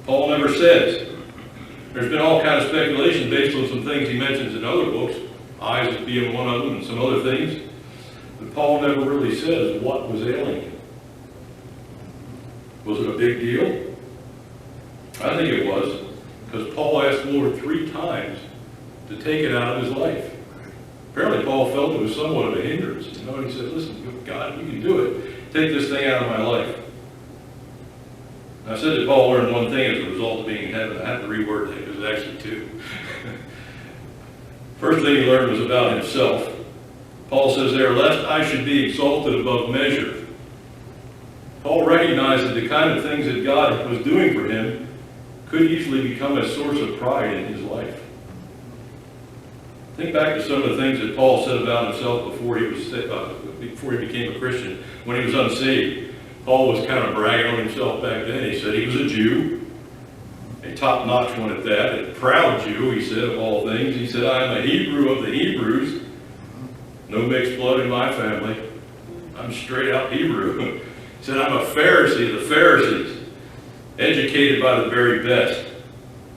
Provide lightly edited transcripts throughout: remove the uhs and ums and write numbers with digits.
Paul never says. There's been all kinds of speculation based on some things he mentions in other books, eyes being one of them and some other things. But Paul never really says what was ailing him. Was it a big deal? I think it was, because Paul asked the Lord 3 times to take it out of his life. Apparently Paul felt it was somewhat of a hindrance. You know, and he said, listen, God, you can do it. Take this thing out of my life. I said that Paul learned one thing as a result of being in heaven. I had to reword that because it's actually 2. First thing he learned was about himself. Paul says there, lest I should be exalted above measure. Paul recognized that the kind of things that God was doing for him could easily become a source of pride in his life. Think back to some of the things that Paul said about himself before he became a Christian, when he was unsaved. Paul was kind of bragging on himself back then. He said he was a Jew, a top-notch one at that, a proud Jew, he said, of all things. He said, I am a Hebrew of the Hebrews, no mixed blood in my family. I'm straight-out Hebrew. He said, I'm a Pharisee of the Pharisees, educated by the very best.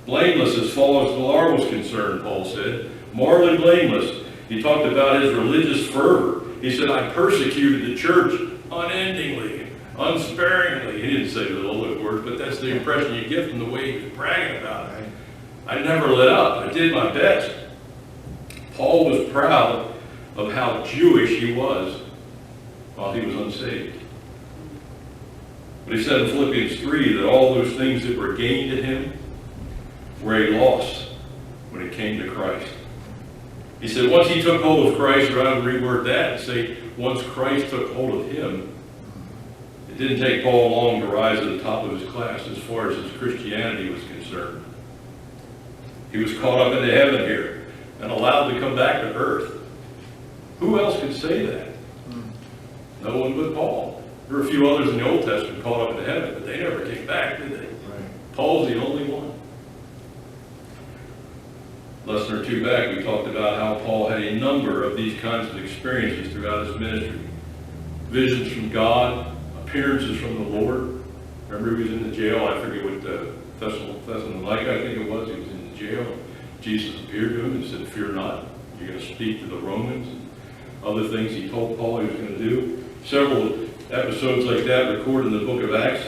Blameless as far as the law was concerned, Paul said. Morally blameless. He talked about his religious fervor. He said, I persecuted the church unendingly, unsparingly. He didn't say those words, but that's the impression you get from the way he was bragging about it. I never let up. I did my best. Paul was proud of how Jewish he was while he was unsaved. But he said in Philippians 3 that all those things that were gained to him were a loss when it came to Christ. He said once he took hold of Christ, or I would reword that and say once Christ took hold of him, it didn't take Paul long to rise to the top of his class as far as his Christianity was concerned. He was caught up into heaven here and allowed to come back to earth. Who else could say that? No one but Paul. There were a few others in the Old Testament caught up into heaven, but they never came back, did they? Right. Paul's the only one. Lesson or 2 back, we talked about how Paul had a number of these kinds of experiences throughout his ministry. Visions from God, appearances from the Lord. Remember he was in the jail, I forget what Thessalonica, I think it was. He was in the jail. Jesus appeared to him and said, fear not, you're going to speak to the Romans. And other things he told Paul he was going to do. Several episodes like that recorded in the book of Acts.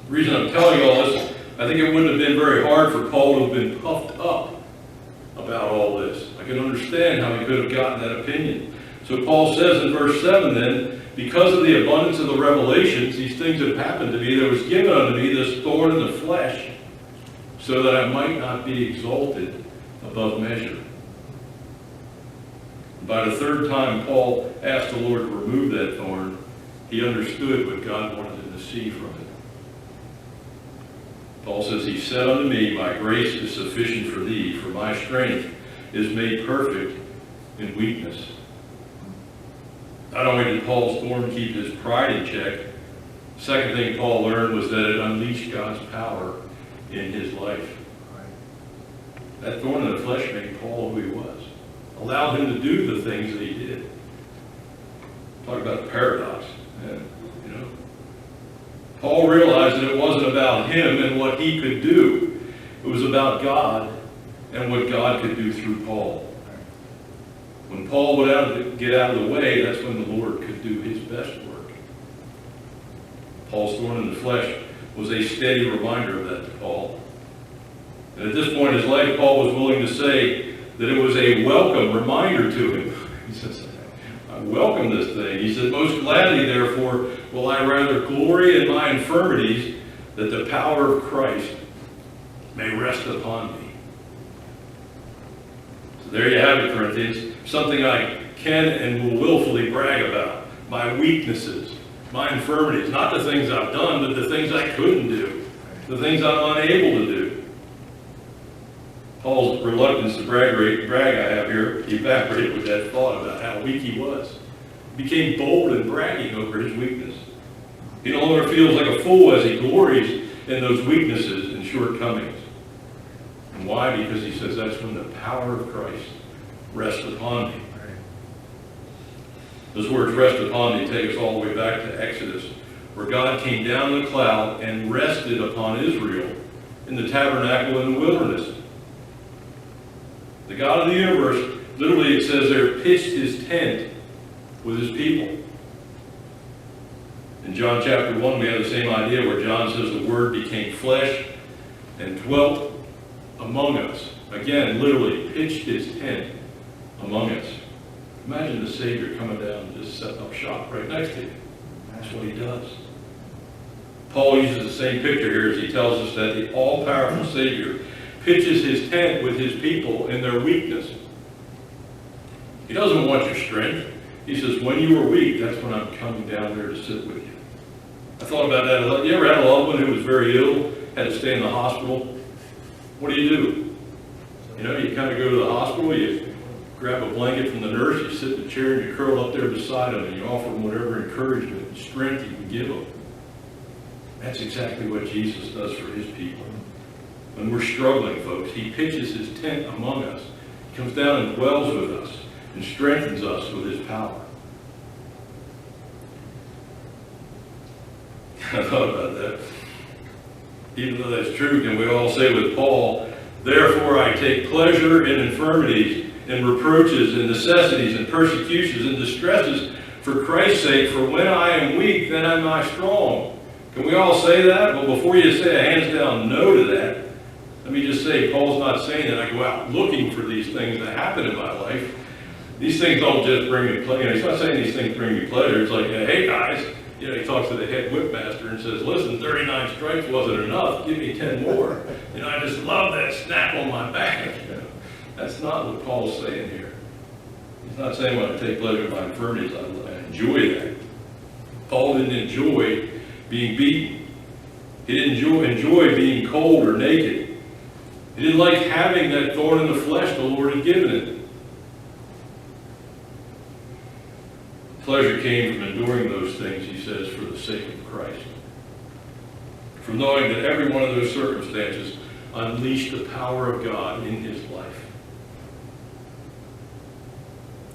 The reason I'm telling you all this, I think it wouldn't have been very hard for Paul to have been puffed up about all this. I can understand how he could have gotten that opinion. So Paul says in verse 7 then, because of the abundance of the revelations, these things that have happened to me, there was given unto me this thorn in the flesh, so that I might not be exalted above measure. By the 3rd time Paul asked the Lord to remove that thorn, he understood what God wanted him to see from it. Paul says, he said unto me, my grace is sufficient for thee, for my strength is made perfect in weakness. Not only did Paul's thorn keep his pride in check, the second thing Paul learned was that it unleashed God's power in his life. That thorn in the flesh made Paul who he was. Allowed him to do the things that he did. Talk about the paradox. Paul realized that it wasn't about him and what he could do. It was about God and what God could do through Paul. When Paul would get out of the way, that's when the Lord could do his best work. Paul's thorn in the flesh was a steady reminder of that to Paul. And at this point in his life, Paul was willing to say that it was a welcome reminder to him. He says, I welcome this thing. He said, most gladly, therefore, will I rather glory in my infirmities, that the power of Christ may rest upon me. So there you have it, Corinthians. Something I can and will willfully brag about. My weaknesses, my infirmities. Not the things I've done, but the things I couldn't do. The things I'm unable to do. Paul's reluctance to brag I have here evaporated with that thought about how weak he was. He became bold and bragging over his weakness. He no longer feels like a fool as he glories in those weaknesses and shortcomings. And why? Because he says that's when the power of Christ rests upon me. Those words, rest upon me, take us all the way back to Exodus where God came down in the cloud and rested upon Israel in the tabernacle in the wilderness. The God of the universe, literally it says there, pitched his tent with his people. In John chapter 1, we have the same idea where John says the Word became flesh and dwelt among us. Again, literally, pitched his tent among us. Imagine the Savior coming down and just setting up shop right next to you. That's what he does. Paul uses the same picture here as he tells us that the all-powerful Savior pitches his tent with his people in their weakness. He doesn't want your strength. He says, when you are weak, that's when I'm coming down there to sit with you. I thought about that. You ever had a loved one who was very ill, had to stay in the hospital? What do? You know, you kind of go to the hospital, you grab a blanket from the nurse, you sit in the chair and you curl up there beside them and you offer them whatever encouragement and strength you can give them. That's exactly what Jesus does for his people. When we're struggling, folks, he pitches his tent among us. He comes down and dwells with us and strengthens us with his power. I thought about that. Even though that's true, can we all say with Paul, therefore I take pleasure in infirmities, in reproaches, in necessities, in persecutions, in distresses, for Christ's sake, for when I am weak, then am I strong. Can we all say that? Well, before you say a hands down no to that, let me just say, Paul's not saying that I go out looking for these things that happen in my life. These things don't just bring me pleasure. He's not saying these things bring me pleasure. It's like, hey guys, you know, he talks to the head whipmaster and says, listen, 39 stripes wasn't enough. Give me 10 more. You know, I just love that snap on my back. You know, that's not what Paul's saying here. He's not saying when I take pleasure in my infirmities, I enjoy that. Paul didn't enjoy being beaten. He didn't enjoy being cold or naked. He didn't like having that thorn in the flesh the Lord had given him. Pleasure came from enduring those things, he says, for the sake of Christ. From knowing that every one of those circumstances unleashed the power of God in his life.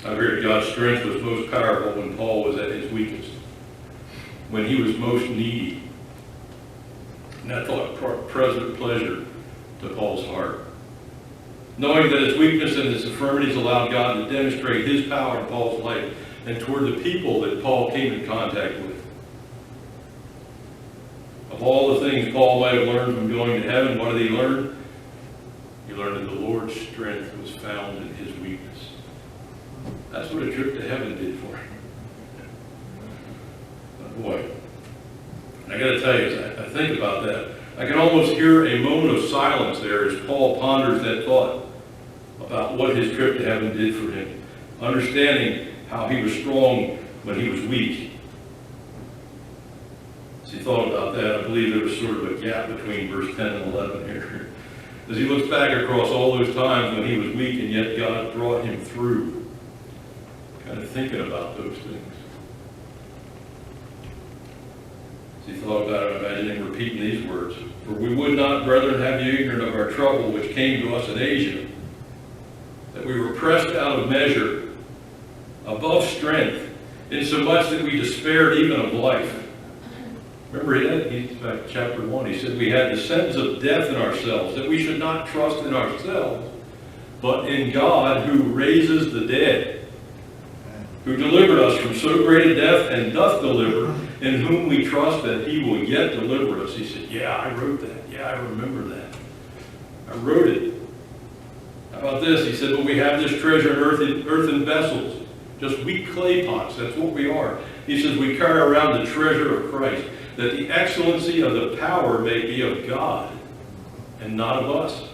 I heard God's strength was most powerful when Paul was at his weakest, when he was most needy. And that thought present pleasure to Paul's heart. Knowing that his weakness and his infirmities allowed God to demonstrate his power in Paul's life and toward the people that Paul came in contact with. Of all the things Paul might have learned from going to heaven, what did he learn? He learned that the Lord's strength was found in his weakness. That's what a trip to heaven did for him. Oh boy. I got to tell you, as I think about that, I can almost hear a moment of silence there as Paul ponders that thought about what his trip to heaven did for him, understanding how he was strong when he was weak. As he thought about that, I believe there was sort of a gap between verse 10 and 11 here. As he looks back across all those times when he was weak and yet God brought him through, kind of thinking about those things. As he thought about it, imagining repeating these words. For we would not, brethren, have you ignorant of our trouble which came to us in Asia, that we were pressed out of measure, above strength, insomuch that we despaired even of life. Remember that? He's back to chapter 1. He said we had the sentence of death in ourselves, that we should not trust in ourselves, but in God who raises the dead, who delivered us from so great a death and doth deliver, in whom we trust that he will yet deliver us. He said, yeah, I wrote that. Yeah, I remember that. I wrote it. How about this? He said, well, we have this treasure in earthen vessels, just weak clay pots. That's what we are. He says we carry around the treasure of Christ, that the excellency of the power may be of God and not of us.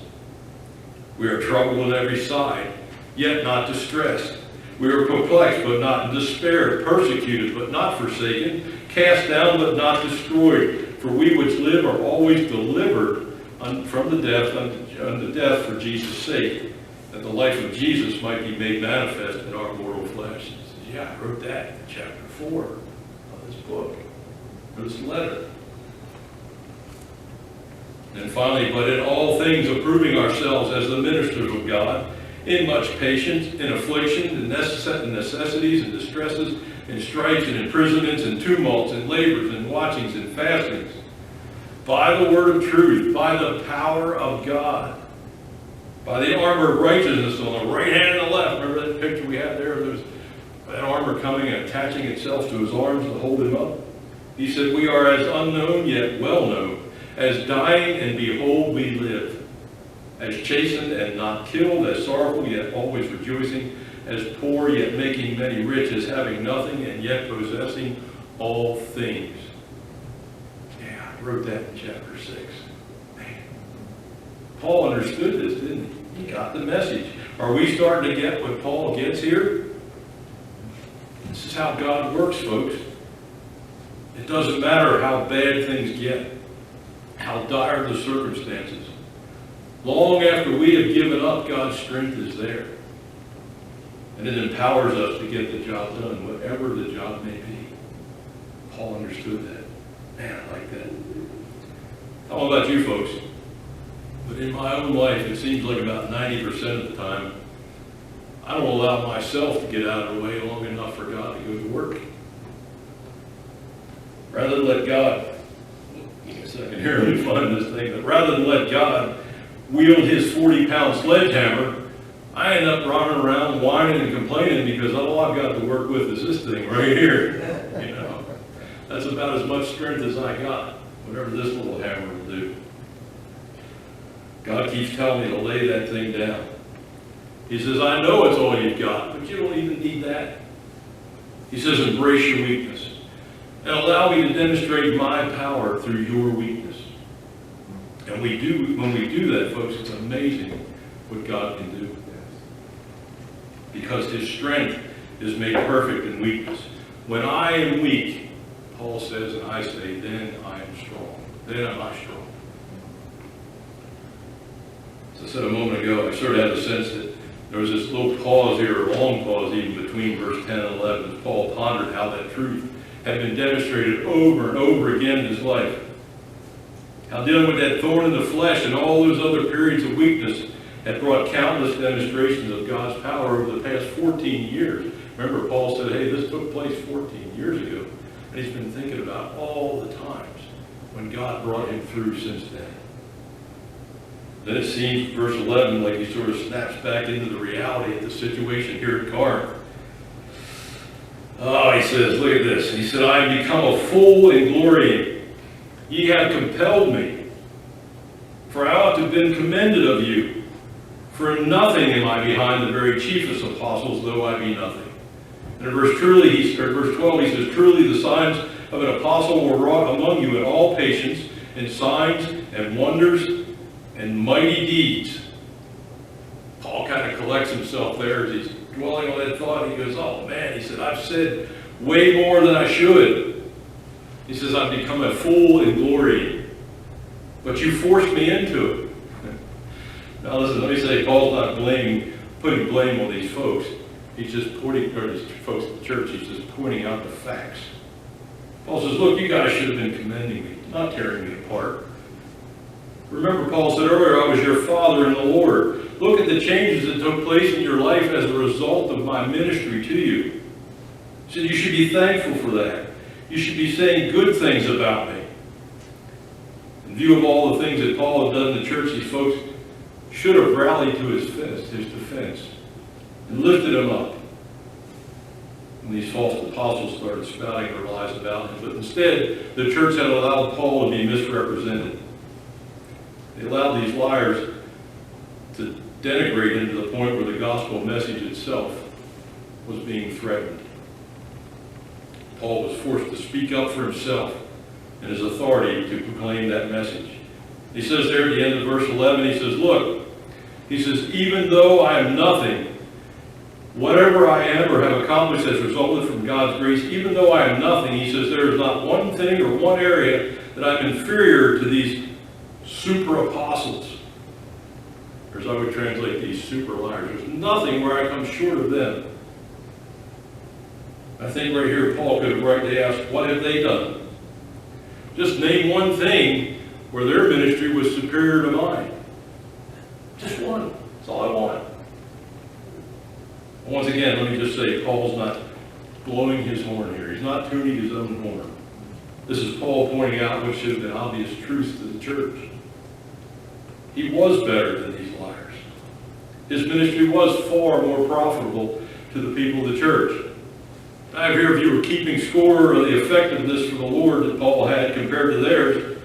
We are troubled on every side, yet not distressed. We are perplexed, but not in despair, persecuted, but not forsaken, cast down, but not destroyed. For we which live are always delivered from the death unto death for Jesus' sake, that the life of Jesus might be made manifest in our mortal flesh. He says, yeah, I wrote that in chapter 4 of this book, or this letter. And finally, but in all things approving ourselves as the ministers of God, in much patience, in affliction, in necessities and distresses, in stripes and imprisonments and tumults and labors and watchings and fastings, by the word of truth, by the power of God, by the armor of righteousness on the right hand and the left. Remember that picture we had there? There's that armor coming and attaching itself to his arms to hold him up. He said, we are as unknown yet well known, as dying and behold we live, as chastened and not killed, as sorrowful yet always rejoicing, as poor yet making many rich, as having nothing and yet possessing all things. Yeah, I wrote that in chapter 6. Man. Paul understood this, didn't he? He got the message. Are we starting to get what Paul gets here? This is how God works, folks. It doesn't matter how bad things get, how dire the circumstances. Long after we have given up, God's strength is there. And it empowers us to get the job done, whatever the job may be. Paul understood that. Man, I like that. I don't know about you folks, but in my own life, it seems like about 90% of the time, I don't allow myself to get out of the way long enough for God to go to work. Rather than let God, I can hear me find this thing, but rather than let God wield his 40-pound sledgehammer, I end up running around whining and complaining because all I've got to work with is this thing right here. You know, that's about as much strength as I got, whatever this little hammer will do. God keeps telling me to lay that thing down. He says, I know it's all you've got, but you don't even need that. He says, embrace your weakness and allow me to demonstrate my power through your weakness. And when we do that, folks, it's amazing what God can do. Because his strength is made perfect in weakness. When I am weak, Paul says, and I say, then I am strong. Then am I strong. As I said a moment ago, I sort of had the sense that there was this little pause here, a long pause even between verse 10 and 11, as Paul pondered how that truth had been demonstrated over and over again in his life. How dealing with that thorn in the flesh and all those other periods of weakness had brought countless demonstrations of God's power over the past 14 years. Remember, Paul said, hey, this took place 14 years ago. And he's been thinking about all the times when God brought him through since then. Then it seems, verse 11, like he sort of snaps back into the reality of the situation here at Corinth. Oh, he says, look at this. He said, I am become a fool in glorying. Ye have compelled me. For I ought to have been commended of you. For in nothing am I behind the very chiefest apostles, though I be nothing. And in verse 12, he says, truly the signs of an apostle were wrought among you in all patience, in signs and wonders and mighty deeds. Paul kind of collects himself there as he's dwelling on that thought. He goes, oh man, he said, I've said way more than I should. He says, I've become a fool in glory. But you forced me into it. Now listen, let me say, Paul's not putting blame on these folks. He's just pointing, or these folks at the church, he's just pointing out the facts. Paul says, look, you guys should have been commending me, not tearing me apart. Remember, Paul said earlier, I was your father in the Lord. Look at the changes that took place in your life as a result of my ministry to you. He said, you should be thankful for that. You should be saying good things about me. In view of all the things that Paul had done in the church, these folks should have rallied to his defense, and lifted him up when these false apostles started spouting their lies about him. But instead, the church had allowed Paul to be misrepresented. They allowed these liars to denigrate him to the point where the gospel message itself was being threatened. Paul was forced to speak up for himself and his authority to proclaim that message. He says there at the end of verse 11, he says, look, he says, even though I am nothing, whatever I am or have accomplished has resulted from God's grace, even though I am nothing, he says, there is not one thing or one area that I'm inferior to these super apostles. Or as I would translate, these super liars. There's nothing where I come short of them. I think right here Paul could have rightly asked, what have they done? Just name one thing where their ministry was superior to mine. Just one. That's all I want. Once again, let me just say, Paul's not blowing his horn here. He's not tuning his own horn. This is Paul pointing out what should have been obvious truths to the church. He was better than these liars. His ministry was far more profitable to the people of the church. Now, if you were keeping score of the effectiveness for the Lord that Paul had compared to theirs,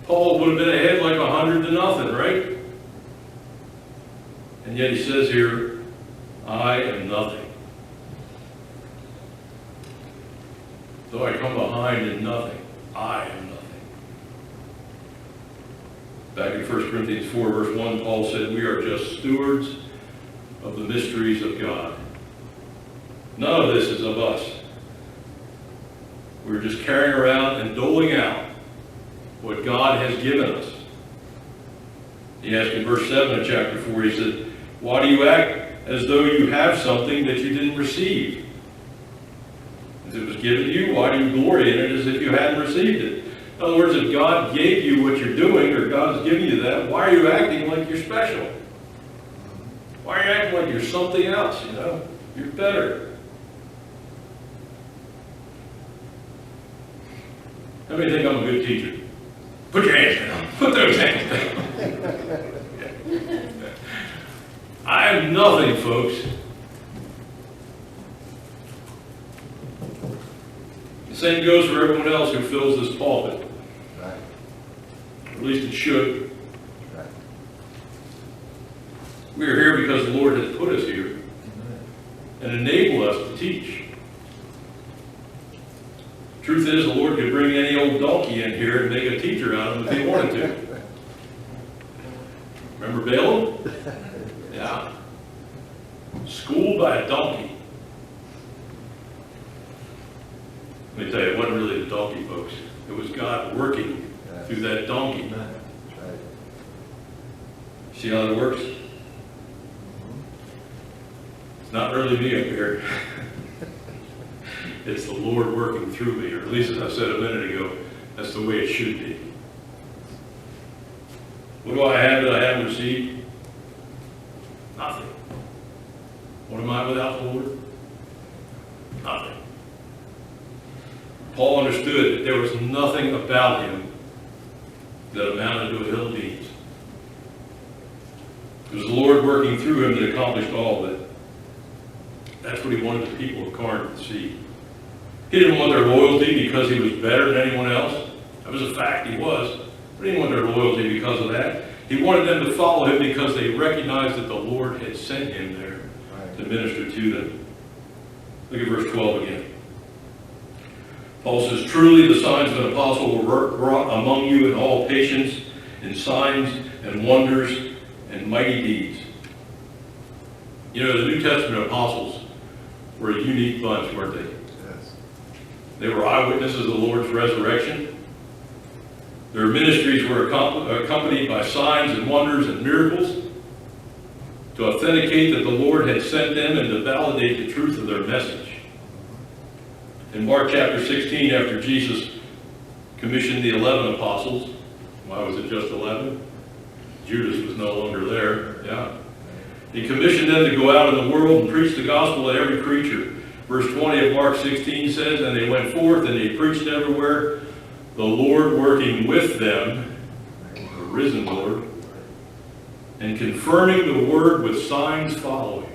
Paul would have been ahead like 100-0, right? And yet he says here, I am nothing. Though I come behind in nothing, I am nothing. Back in 1 Corinthians 4, verse 1, Paul said, we are just stewards of the mysteries of God. None of this is of us. We're just carrying around and doling out what God has given us. He asked in verse 7 of chapter 4, he said, why do you act as though you have something that you didn't receive? If it was given to you, why do you glory in it as if you hadn't received it? In other words, if God gave you what you're doing, or God is giving you that, why are you acting like you're special? Why are you acting like you're something else, You're better. How many think I'm a good teacher? Put your hands down. Put those hands down. I am nothing, folks. The same goes for everyone else who fills this pulpit. Right. Or at least it should. Right. We are here because the Lord has put us here and enabled us to teach. Truth is, the Lord could bring any old donkey in here and make a teacher out of him if he wanted to. Remember Balaam? Yeah. Schooled by a donkey. Let me tell you, it wasn't really the donkey, folks. It was God working through that donkey. That's right. See how that works? It's not really me up here. It's the Lord working through me, or at least as I said a minute ago, that's the way it should be. What do I have that I haven't received? Nothing. What am I without the Lord? Nothing. Paul understood that there was nothing about him that amounted to a hill of beans. It was the Lord working through him that accomplished all of it. That's what he wanted the people of Corinth to see. He didn't want their loyalty because he was better than anyone else. That was a fact, he was. But he didn't want their loyalty because of that. He wanted them to follow him because they recognized that the Lord had sent him there to minister to them. Look at verse 12 again. Paul says, truly the signs of an apostle were wrought among you in all patience, in signs and wonders and mighty deeds. The New Testament apostles were a unique bunch, weren't they? Yes. They were eyewitnesses of the Lord's resurrection. Their ministries were accompanied by signs and wonders and miracles to authenticate that the Lord had sent them and to validate the truth of their message. In Mark chapter 16, after Jesus commissioned the 11 apostles, why was it just 11? Judas was no longer there. Yeah. He commissioned them to go out in the world and preach the gospel to every creature. Verse 20 of Mark 16 says, and they went forth and they preached everywhere, the Lord working with them, the risen Lord, and confirming the word with signs following.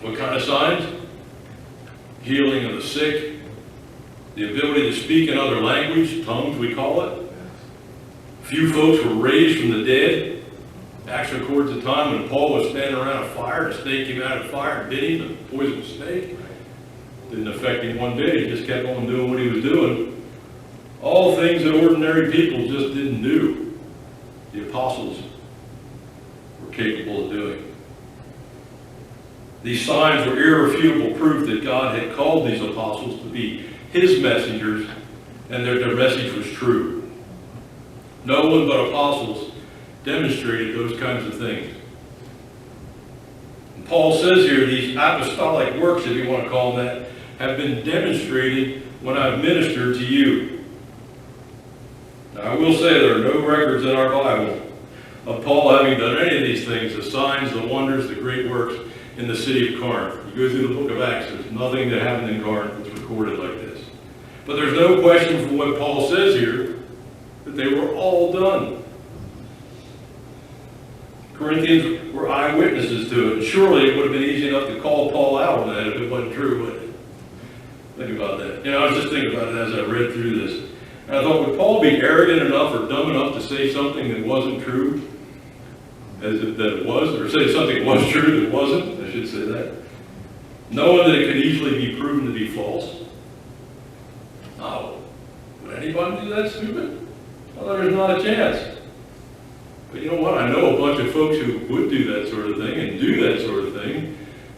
What kind of signs? Healing of the sick, the ability to speak in other language, tongues we call it. Few folks were raised from the dead. Actually, records a time when Paul was standing around a fire, a snake came out of the fire and bit him, a poisonous snake. Didn't affect him one bit, he just kept on doing what he was doing. All things that ordinary people just didn't do, the apostles were capable of doing. These signs were irrefutable proof that God had called these apostles to be his messengers and that their message was true. No one but apostles demonstrated those kinds of things. And Paul says here, these apostolic works, if you want to call them that, have been demonstrated when I've ministered to you. Now, I will say there are no records in our Bible of Paul having done any of these things, the signs, the wonders, the great works. in the city of Corinth. You go through the book of Acts, there's nothing that happened in Corinth that's recorded like this. But there's no question from what Paul says here that they were all done. Corinthians were eyewitnesses to it. And surely it would have been easy enough to call Paul out on that if it wasn't true, wouldn't it? Think about that. You know, I was just thinking about it as I read through this. And I thought, would Paul be arrogant enough or dumb enough to say something that wasn't true, as if that it was, or say something that was true that wasn't? I should say that. Knowing that it could easily be proven to be false. No. Would anybody do that stupid? Well, there's not a chance. But you know what? I know a bunch of folks who would do that sort of thing and do that sort of thing.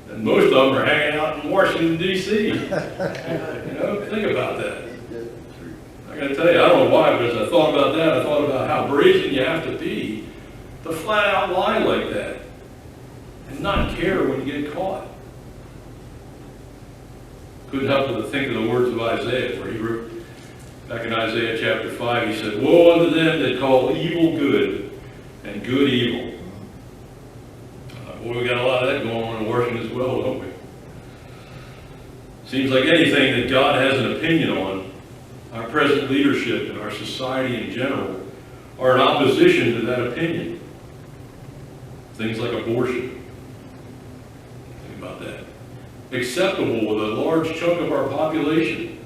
And most of them are hanging out in Washington, D.C. You know, think about that. I got to tell you, I don't know why, but as I thought about that, I thought about how brazen you have to be to flat out lie like that and not care when you get caught. Couldn't help but to think of the words of Isaiah, where he wrote back in Isaiah chapter 5, he said, "Woe unto them that call evil good and good evil." Boy, we got a lot of that going on in Washington as well, don't we? Seems like anything that God has an opinion on, our present leadership and our society in general are in opposition to that opinion. Things like abortion. Think about that. Acceptable with a large chunk of our population.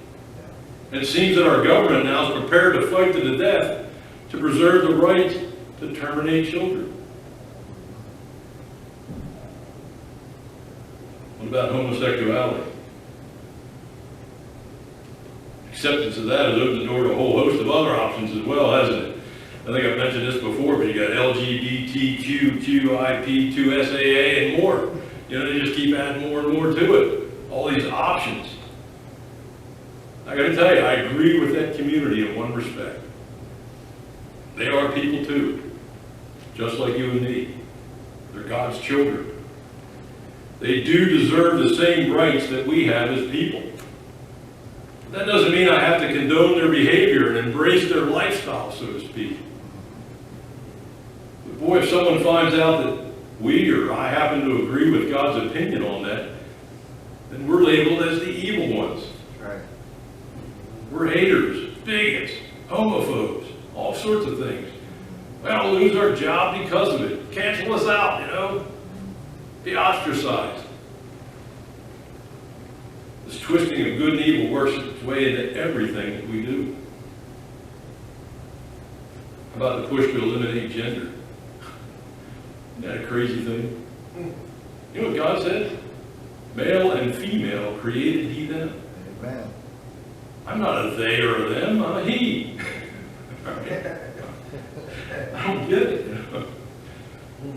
And it seems that our government now is prepared to fight to the death to preserve the right to terminate children. What about homosexuality? Acceptance of that has opened the door to a whole host of other options as well, hasn't it? I think I've mentioned this before, but you got LGBTQ, QIP, 2SAA, and more. You know, they just keep adding more and more to it. All these options. I got to tell you, I agree with that community in one respect. They are people too, just like you and me. They're God's children. They do deserve the same rights that we have as people. That doesn't mean I have to condone their behavior and embrace their lifestyle, so to speak. But boy, if someone finds out that we or I happen to agree with God's opinion on that, then we're labeled as the evil ones. Right. We're haters, bigots, homophobes, all sorts of things. We'll lose our job because of it. Cancel us out, you know. Be ostracized. This twisting of good and evil works its way into everything that we do. How about the push to eliminate gender? Isn't that a crazy thing? You know what God said? Male and female created he them. Amen. I'm not a they or a them, I'm a he. I don't get it.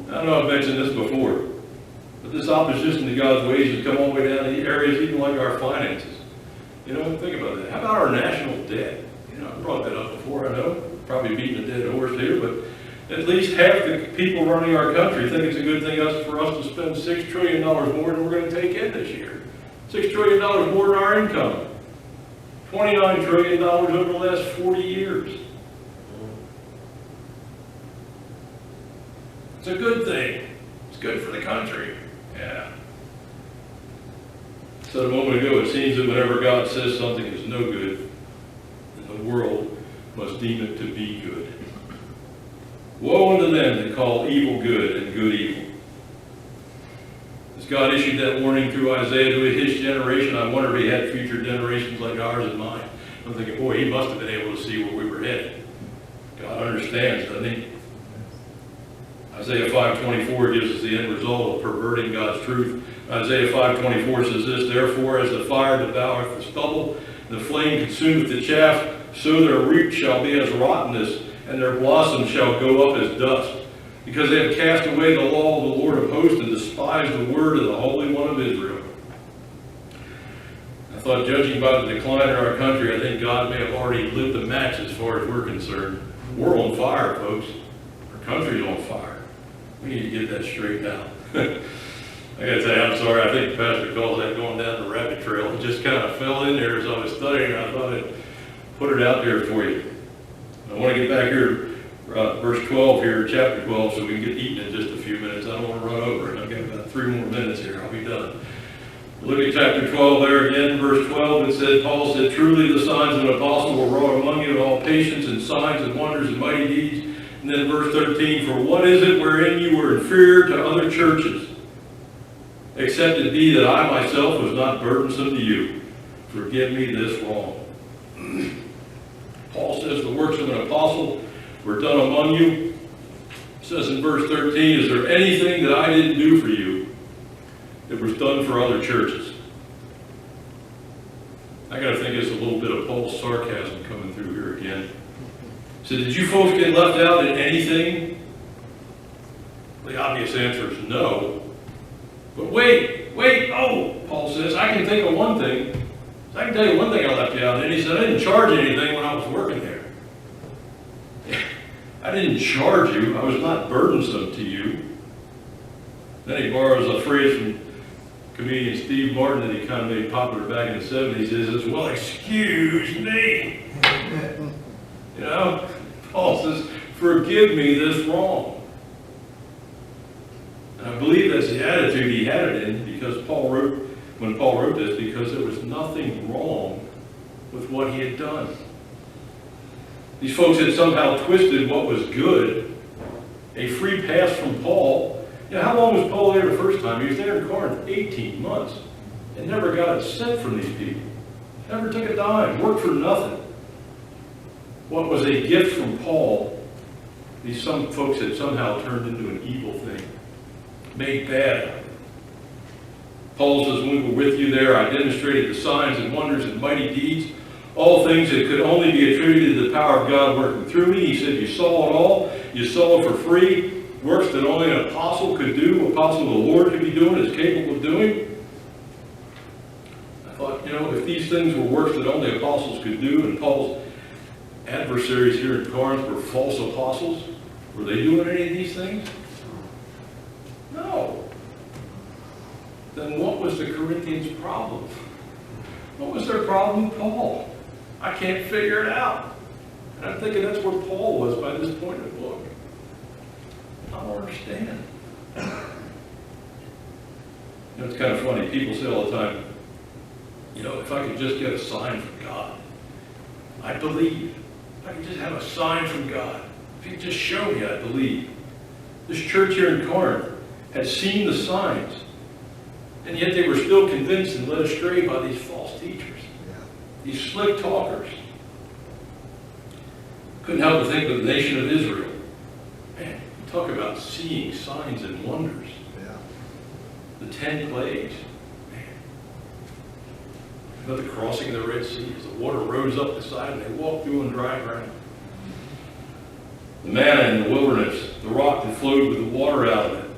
I don't know if I've mentioned this before, but this opposition to God's ways has come all the way down to areas even like our finances. You know, think about that. How about our national debt? You know, I brought that up before, I know. Probably beating a dead horse here, but at least half the people running our country think it's a good thing for us to spend $6 trillion more than we're going to take in this year. $6 trillion more than our income. $29 trillion over the last 40 years. It's a good thing. It's good for the country. Yeah. So a moment ago, it seems that whenever God says something is no good, then the world must deem it to be good. Woe unto them that call evil good and good evil. As God issued that warning through Isaiah to his generation, I wonder if he had future generations like ours and mine. I'm thinking, boy, he must have been able to see where we were headed. God understands, doesn't he? Isaiah 5:24 gives us the end result of perverting God's truth. Isaiah 5:24 says this, "Therefore, as the fire devoureth the stubble, and the flame consumeth the chaff, so their root shall be as rottenness, and their blossom shall go up as dust. Because they have cast away the law of the Lord of hosts, and despised the word of the Holy One of Israel." I thought, judging by the decline in our country, I think God may have already lit the match as far as we're concerned. We're on fire, folks. Our country's on fire. We need to get that straightened out. I gotta tell you, I'm sorry, I think the pastor calls that going down the rabbit trail. It just kind of fell in there as I was studying, and I thought I'd put it out there for you. I want to get back here verse 12 here, chapter 12, so we can get eaten in just a few minutes. I don't want to run over it. I've got about 3 more minutes here. I'll be done. Look at chapter 12 there again, verse 12. It said, Paul said, truly the signs of an apostle were wrought among you in all patience and signs and wonders and mighty deeds. And then verse 13, for what is it wherein you were inferior to other churches? Except it be that I myself was not burdensome to you. Forgive me this wrong. Paul says the works of an apostle were done among you. It says in verse 13, is there anything that I didn't do for you that was done for other churches? I got to think it's a little bit of Paul's sarcasm coming through here again. So did you folks get left out in anything? The obvious answer is no. But wait, oh, Paul says, I can think of one thing. I can tell you one thing I left you out. And he said, I didn't charge you anything when I was working there. I didn't charge you. I was not burdensome to you. Then he borrows a phrase from comedian Steve Martin that he kind of made popular back in the 70s. He says, well, excuse me. You know, Paul says, forgive me this wrong. And I believe that's the attitude he had it in because when Paul wrote this, because there was nothing wrong with what he had done. These folks had somehow twisted what was good, a free pass from Paul. You know, how long was Paul there the first time? He was there in Corinth 18 months and never got a cent from these people. Never took a dime, worked for nothing. What was a gift from Paul, some folks had somehow turned into an evil thing, made bad. Paul says, when we were with you there, I demonstrated the signs and wonders and mighty deeds, all things that could only be attributed to the power of God working through me. He said, you saw it all. You saw it for free. Works that only an apostle could do, apostle of the Lord could be doing, is capable of doing. I thought, you know, if these things were works that only apostles could do, and Paul's adversaries here in Corinth were false apostles, were they doing any of these things? No. Then what was the Corinthians' problem? What was their problem with Paul? I can't figure it out. And I'm thinking that's where Paul was by this point in the book. I don't understand. You know, it's kind of funny. People say all the time, you know, if I could just get a sign from God, I believe. If I could just have a sign from God, if He could just show me, I believe. This church here in Corinth had seen the signs, and yet they were still convinced and led astray by these false teachers, these slick talkers. Couldn't help but think of the nation of Israel. Man, talk about seeing signs and wonders. The 10 plagues. Man. You know, the crossing of the Red Sea as the water rose up the side and they walked through on dry ground. The manna in the wilderness, the rock that flowed with the water out of it.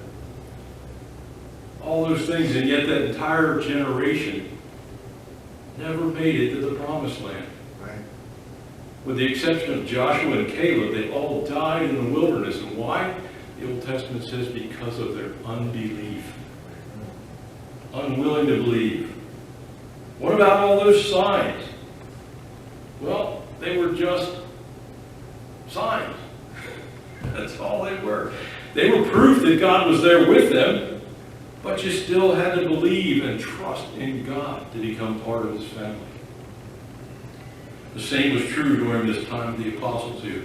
All those things, and yet that entire generation never made it to the promised land. Right. With the exception of Joshua and Caleb, they all died in the wilderness. And why? The Old Testament says because of their unbelief. Unwilling to believe. What about all those signs? Well, they were just signs. That's all they were. They were proof that God was there with them, but you still had to believe and trust in God to become part of His family. The same was true during this time of the apostles here.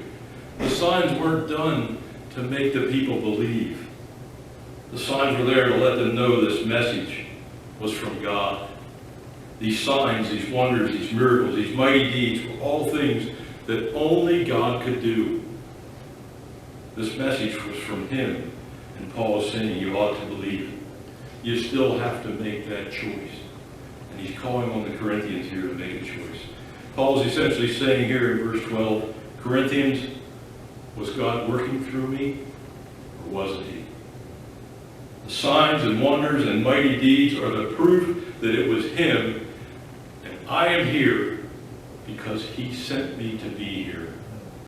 The signs weren't done to make the people believe. The signs were there to let them know this message was from God. These signs, these wonders, these miracles, these mighty deeds were all things that only God could do. This message was from Him, and Paul is saying you ought to believe. You still have to make that choice. And he's calling on the Corinthians here to make a choice. Paul is essentially saying here in verse 12, Corinthians, was God working through me, or wasn't He? The signs and wonders and mighty deeds are the proof that it was Him, and I am here because He sent me to be here.